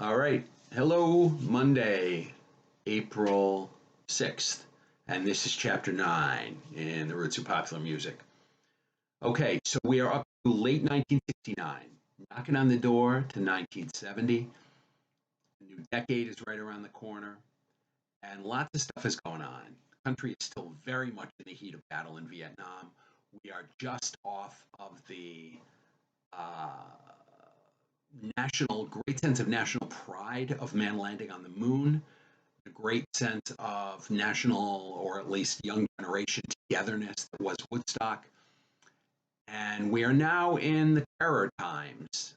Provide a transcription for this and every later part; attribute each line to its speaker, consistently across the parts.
Speaker 1: All right. Hello, Monday, April 6th. And this is chapter 9 in The Roots of Popular Music. Okay, so we are up to late 1969, knocking on the door to 1970. The new decade is right around the corner, and lots of stuff is going on. The country is still very much in the heat of battle in Vietnam. We are just off of the uh, great sense of national pride of man landing on the moon, a great sense of national, or at least young generation togetherness that was Woodstock. And we are now in the terror times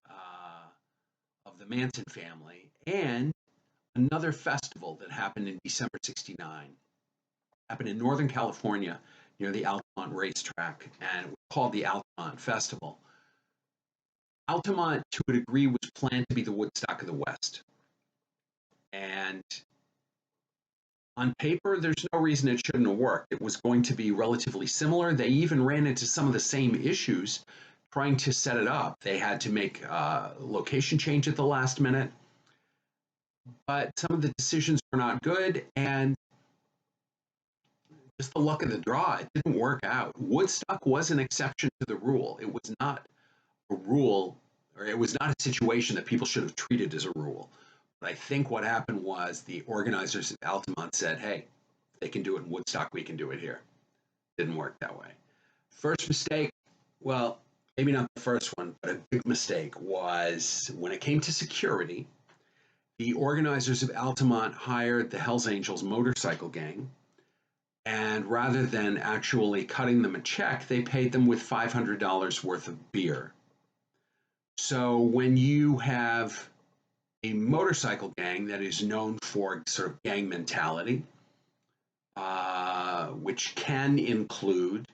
Speaker 1: of the Manson family. And another festival that happened in December 69 happened in Northern California near the Altamont racetrack, and it was called the Altamont Festival. Altamont, to a degree, was planned to be the Woodstock of the West. And on paper, there's no reason it shouldn't have worked. It was going to be relatively similar. They even ran into some of the same issues trying to set it up. They had to make a location change at the last minute, but some of the decisions were not good, and just the luck of the draw, it didn't work out. Woodstock was an exception to the rule. It was not a rule, or it was not a situation that people should have treated as a rule. But I think what happened was the organizers at Altamont said, hey, they can do it in Woodstock, we can do it here. Didn't work that way. First mistake, well, maybe not the first one, but a big mistake was when it came to security, the organizers of Altamont hired the Hells Angels motorcycle gang. And rather than actually cutting them a check, they paid them with $500 worth of beer. So when you have a motorcycle gang that is known for sort of gang mentality, which can include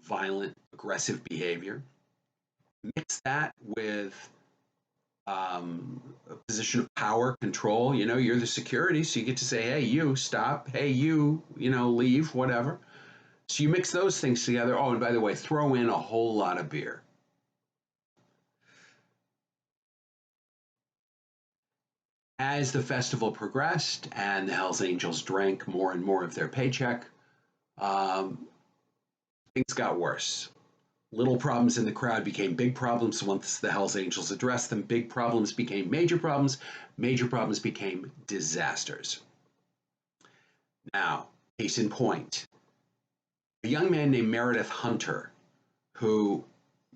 Speaker 1: violent, aggressive behavior, mix that with a position of power, control. You know, you're the security, so you get to say, hey, you stop, hey, you know, leave, whatever. So you mix those things together. Oh, and by the way, throw in a whole lot of beer. As the festival progressed and the Hells Angels drank more and more of their paycheck, um, things got worse. Little problems in the crowd became big problems once the Hells Angels addressed them. Big problems became major problems. Major problems became disasters. Now, case in point, a young man named Meredith Hunter, who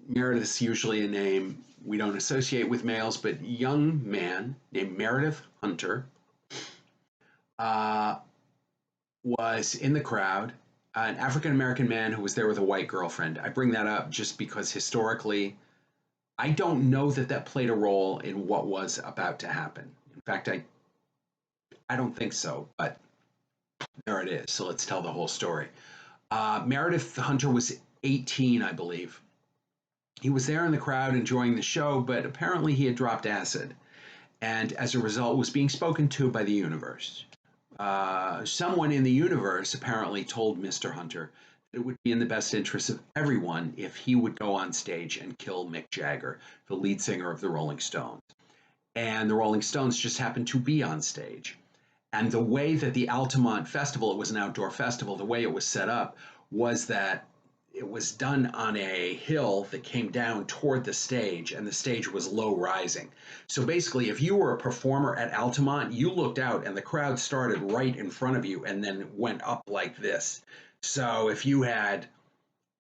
Speaker 1: Meredith's usually a name we don't associate with males, but young man named Meredith Hunter uh, was in the crowd, an African American man who was there with a white girlfriend. I bring that up just because historically, I don't know that that played a role in what was about to happen. In fact, I don't think so, but there it is. So let's tell the whole story. Meredith Hunter was 18, I believe. He was there in the crowd enjoying the show, but apparently he had dropped acid, and as a result was being spoken to by the universe. Someone in the universe apparently told Mr. Hunter that it would be in the best interest of everyone if he would go on stage and kill Mick Jagger, the lead singer of the Rolling Stones. And the Rolling Stones just happened to be on stage. And the way that the Altamont Festival, it was an outdoor festival, the way it was set up was that it was done on a hill that came down toward the stage, and the stage was low rising. So basically, if you were a performer at Altamont, you looked out and the crowd started right in front of you and then went up like this. So if you had,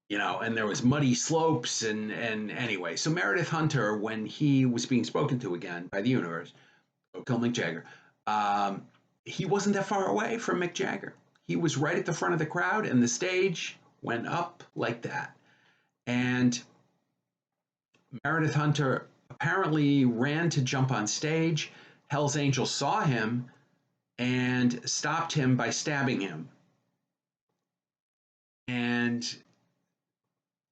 Speaker 1: you know, and there was muddy slopes and anyway. So Meredith Hunter, when he was being spoken to again by the universe, go kill Mick Jagger, um, he wasn't that far away from Mick Jagger. He was right at the front of the crowd, and the stage went up like that. And Meredith Hunter apparently ran to jump on stage. Hell's Angels saw him and stopped him by stabbing him. And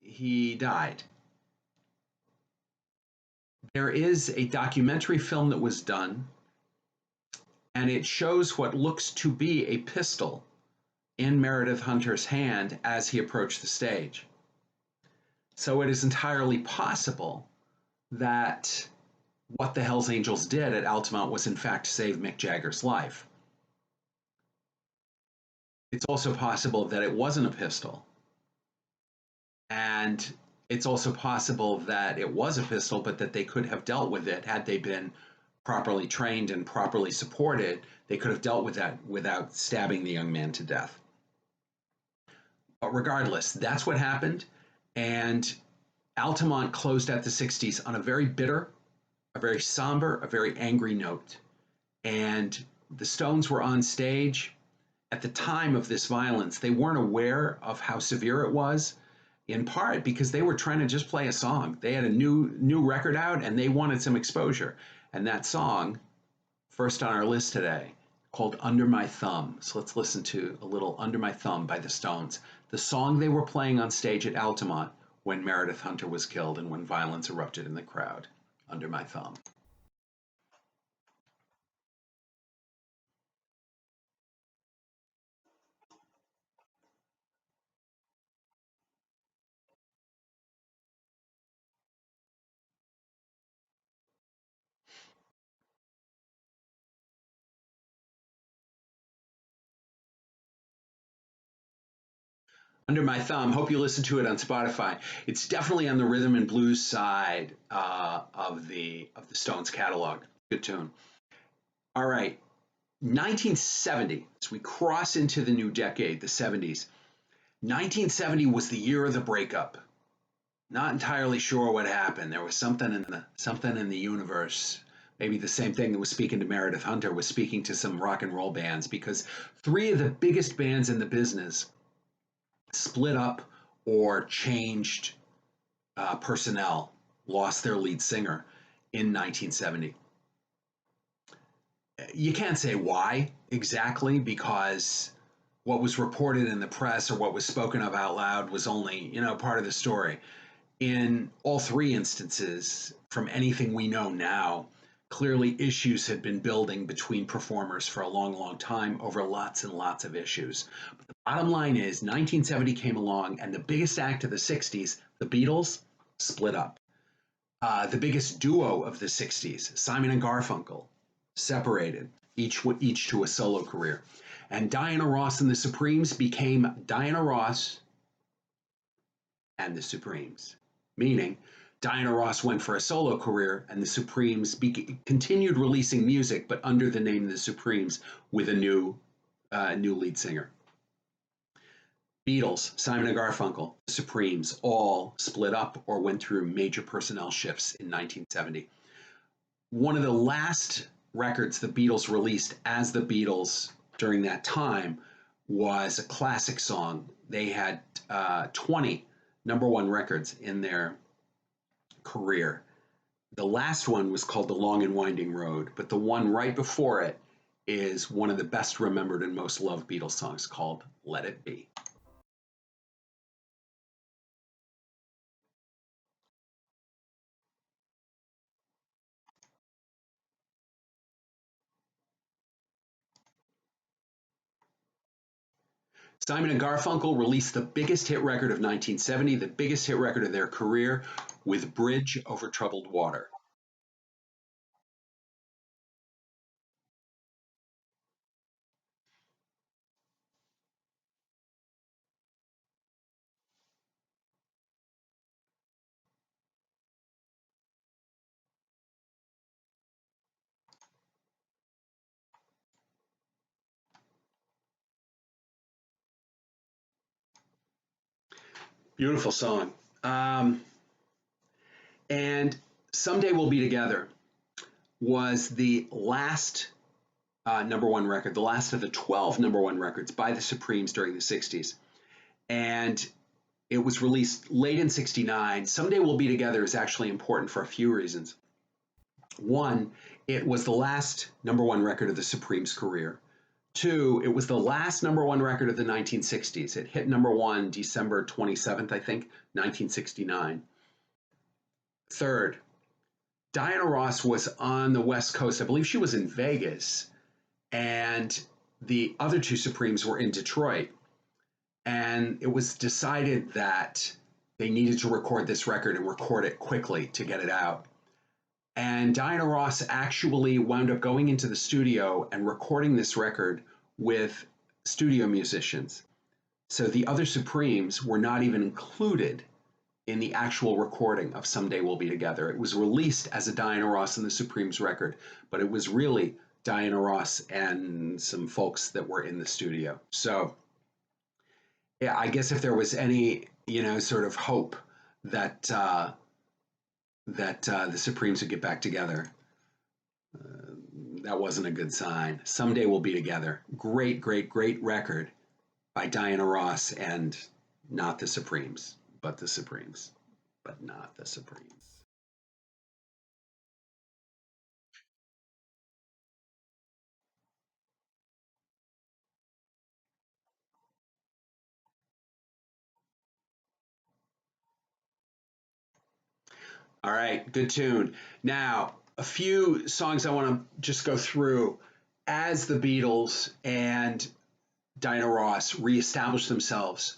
Speaker 1: he died. There is a documentary film that was done, and it shows what looks to be a pistol in Meredith Hunter's hand as he approached the stage. So it is entirely possible that what the Hells Angels did at Altamont was in fact save Mick Jagger's life. It's also possible that it wasn't a pistol. And it's also possible that it was a pistol, but that they could have dealt with it had they been properly trained and properly supported. They could have dealt with that without stabbing the young man to death. But regardless, that's what happened. And Altamont closed out the 60s on a very bitter, a very somber, a very angry note. And the Stones were on stage at the time of this violence. They weren't aware of how severe it was, in part because they were trying to just play a song. They had a new record out and they wanted some exposure. And that song, first on our list today, called Under My Thumb. So let's listen to a little Under My Thumb by the Stones, the song they were playing on stage at Altamont when Meredith Hunter was killed and when violence erupted in the crowd. Under My Thumb. Under My Thumb. Hope you listen to it on Spotify. It's definitely on the rhythm and blues side of the Stones catalog. Good tune. All right, 1970. As we cross into the new decade, the 70s. 1970 was the year of the breakup. Not entirely sure what happened. There was something in the universe. Maybe the same thing that was speaking to Meredith Hunter was speaking to some rock and roll bands because three of the biggest bands in the business split up or changed personnel, lost their lead singer in 1970. You can't say why exactly because what was reported in the press or what was spoken of out loud was only, part of the story. In all three instances, from anything we know now, clearly issues had been building between performers for a long, long time over lots and lots of issues. But the bottom line is 1970 came along and the biggest act of the 60s, the Beatles, split up. The biggest duo of the 60s, Simon and Garfunkel, separated, each to a solo career. And Diana Ross and the Supremes became Diana Ross and the Supremes, meaning Diana Ross went for a solo career and the Supremes continued releasing music, but under the name The Supremes with a new lead singer. Beatles, Simon and Garfunkel, The Supremes all split up or went through major personnel shifts in 1970. One of the last records the Beatles released as the Beatles during that time was a classic song. They had 20 number one records in their career. The last one was called The Long and Winding Road, but the one right before it is one of the best remembered and most loved Beatles songs called Let It Be. Simon and Garfunkel released the biggest hit record of 1970, the biggest hit record of their career, with Bridge Over Troubled Water. Beautiful song. And Someday We'll Be Together was the last number one record, the last of the 12 number one records by the Supremes during the 60s. And it was released late in 69. Someday We'll Be Together is actually important for a few reasons. One, it was the last number one record of the Supremes' career. Two, it was the last number one record of the 1960s. It hit number one December 27th, I think, 1969. Third, Diana Ross was on the West Coast. I believe she was in Vegas, and the other two Supremes were in Detroit. And it was decided that they needed to record this record and record it quickly to get it out. And Diana Ross actually wound up going into the studio and recording this record with studio musicians. So the other Supremes were not even included in the actual recording of Someday We'll Be Together. It was released as a Diana Ross and the Supremes record, but it was really Diana Ross and some folks that were in the studio. So, yeah, I guess if there was any, sort of hope that the Supremes would get back together, that wasn't a good sign. Someday We'll Be Together. Great, great, great record by Diana Ross and not the Supremes, but the Supremes, but not the Supremes. All right, good tune. Now, a few songs I want to just go through as the Beatles and Diana Ross reestablished themselves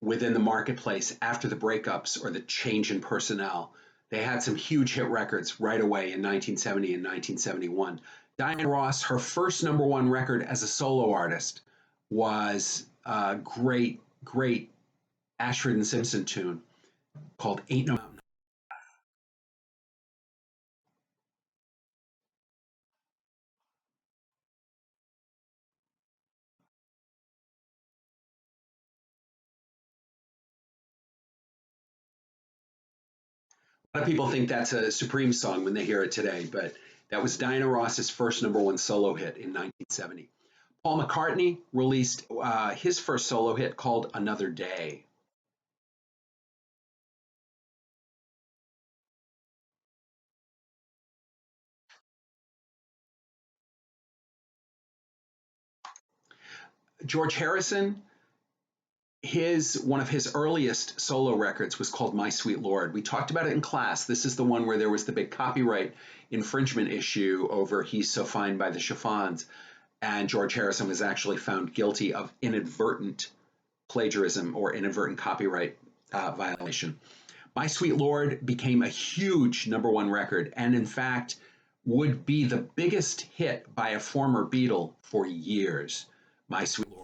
Speaker 1: within the marketplace after the breakups or the change in personnel. They had some huge hit records right away in 1970 and 1971. Diana Ross, her first number one record as a solo artist was a great, great Ashford and Simpson tune called Ain't No Mountain. A lot of people think that's a Supreme song when they hear it today, but that was Diana Ross's first number one solo hit in 1970. Paul McCartney released his first solo hit called Another Day. George Harrison, his one of his earliest solo records was called My Sweet Lord. We talked about it in class. This is the one where there was the big copyright infringement issue over He's So Fine by the Chiffons, and George Harrison was actually found guilty of inadvertent plagiarism or inadvertent copyright violation. My Sweet Lord became a huge number one record, and in fact would be the biggest hit by a former Beatle for years. My Sweet Lord.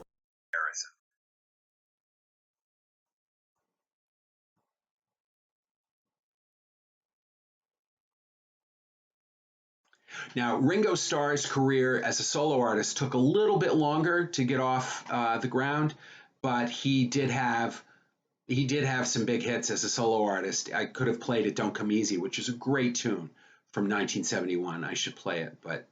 Speaker 1: Now, Ringo Starr's career as a solo artist took a little bit longer to get off the ground, but he did have some big hits as a solo artist. I could have played it "Don't Come Easy," which is a great tune from 1971. I should play it, but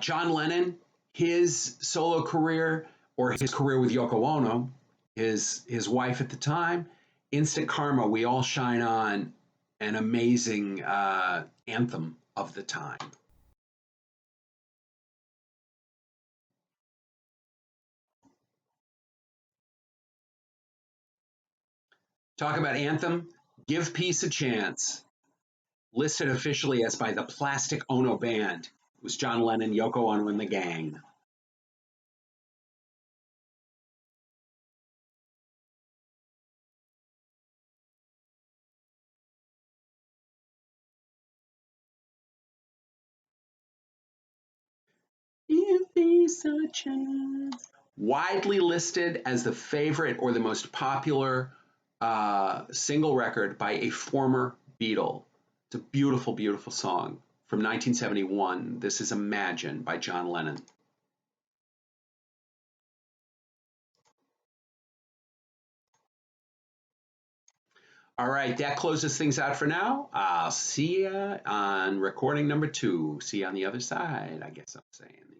Speaker 1: John Lennon, his solo career or his career with Yoko Ono, his wife at the time, "Instant Karma," "We All Shine On," an amazing anthem of the time. Talk about anthem. Give Peace a Chance. Listed officially as by the Plastic Ono Band. It was John Lennon, Yoko Ono, and the gang. Give Peace a Chance. Widely listed as the favorite or the most popular single record by a former Beatle. It's a beautiful, beautiful song from 1971. This is Imagine by John Lennon. All right, that closes things out for now. I'll see you on recording number two. See you on the other side, I guess I'm saying.